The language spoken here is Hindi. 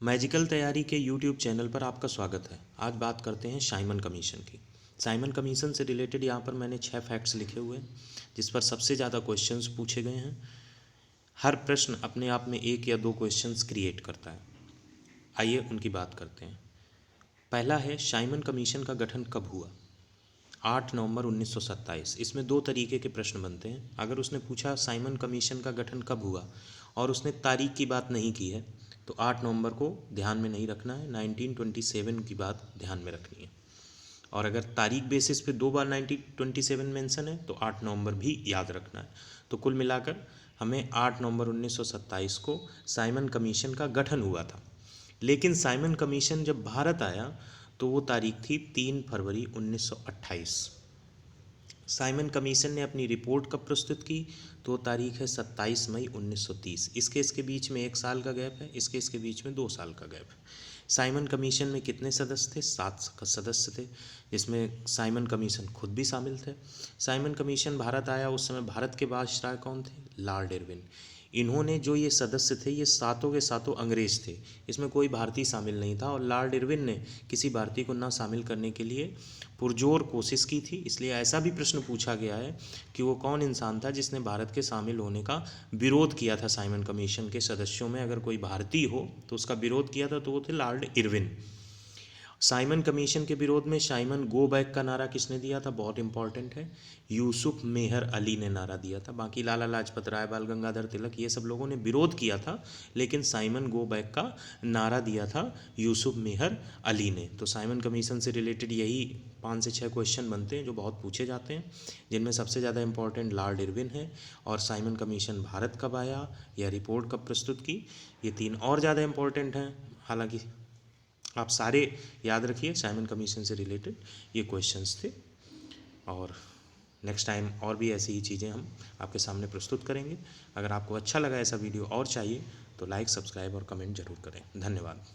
मैजिकल तैयारी के यूट्यूब चैनल पर आपका स्वागत है। आज बात करते हैं साइमन कमीशन की। साइमन कमीशन से रिलेटेड यहाँ पर मैंने 6 फैक्ट्स लिखे हुए हैं जिस पर सबसे ज़्यादा क्वेश्चंस पूछे गए हैं। हर प्रश्न अपने आप में 1 या 2 क्वेश्चंस क्रिएट करता है। आइए उनकी बात करते हैं। पहला है, साइमन कमीशन का गठन कब हुआ? 8 नवंबर 1927। इसमें 2 तरीके के प्रश्न बनते हैं। अगर उसने पूछा साइमन कमीशन का गठन कब हुआ और उसने तारीख की बात नहीं की है तो 8 नवंबर को ध्यान में नहीं रखना है, 1927 की बात ध्यान में रखनी है। और अगर तारीख बेसिस पे 2 बार 1927 मेंशन है तो 8 नवंबर भी याद रखना है। तो कुल मिलाकर हमें 8 नवंबर 1927 को साइमन कमीशन का गठन हुआ था। लेकिन साइमन कमीशन जब भारत आया तो वो तारीख थी 3 फरवरी 1928। साइमन कमीशन ने अपनी रिपोर्ट कब प्रस्तुत की तो तारीख है 27 मई 1930। इसके बीच में 1 साल का गैप है, इसके बीच में 2 साल का गैप है। साइमन कमीशन में कितने सदस्य थे? 7 सदस्य थे, जिसमें साइमन कमीशन खुद भी शामिल थे। साइमन कमीशन भारत आया उस समय भारत के वायसराय कौन थे? Lord Irwin. इन्होंने जो ये सदस्य थे ये सातों के सातों अंग्रेज़ थे, इसमें कोई भारतीय शामिल नहीं था। और लॉर्ड इरविन ने किसी भारतीय को ना शामिल करने के लिए पुरजोर कोशिश की थी। इसलिए ऐसा भी प्रश्न पूछा गया है कि वो कौन इंसान था जिसने भारत के शामिल होने का विरोध किया था। साइमन कमीशन के सदस्यों में अगर कोई भारतीय हो तो उसका विरोध किया था तो वो थे लॉर्ड इरविन। साइमन कमीशन के विरोध में साइमन गो बैक का नारा किसने दिया था? बहुत इंपॉर्टेंट है, यूसुफ मेहर अली ने नारा दिया था। बाकी लाला लाजपत राय, बाल गंगाधर तिलक, ये सब लोगों ने विरोध किया था, लेकिन साइमन गो बैक का नारा दिया था यूसुफ मेहर अली ने। तो साइमन कमीशन से रिलेटेड यही 5 से 6 क्वेश्चन बनते हैं जो बहुत पूछे जाते हैं, जिनमें सबसे ज़्यादा इंपॉर्टेंट लॉर्ड इरविन है और साइमन कमीशन भारत कब आया या रिपोर्ट कब प्रस्तुत की, ये 3 और ज़्यादा इंपॉर्टेंट हैं। हालांकि आप सारे याद रखिए, साइमन कमीशन से रिलेटेड ये क्वेश्चंस थे। और नेक्स्ट टाइम और भी ऐसी ही चीज़ें हम आपके सामने प्रस्तुत करेंगे। अगर आपको अच्छा लगा ऐसा वीडियो और चाहिए तो लाइक, सब्सक्राइब और कमेंट जरूर करें। धन्यवाद।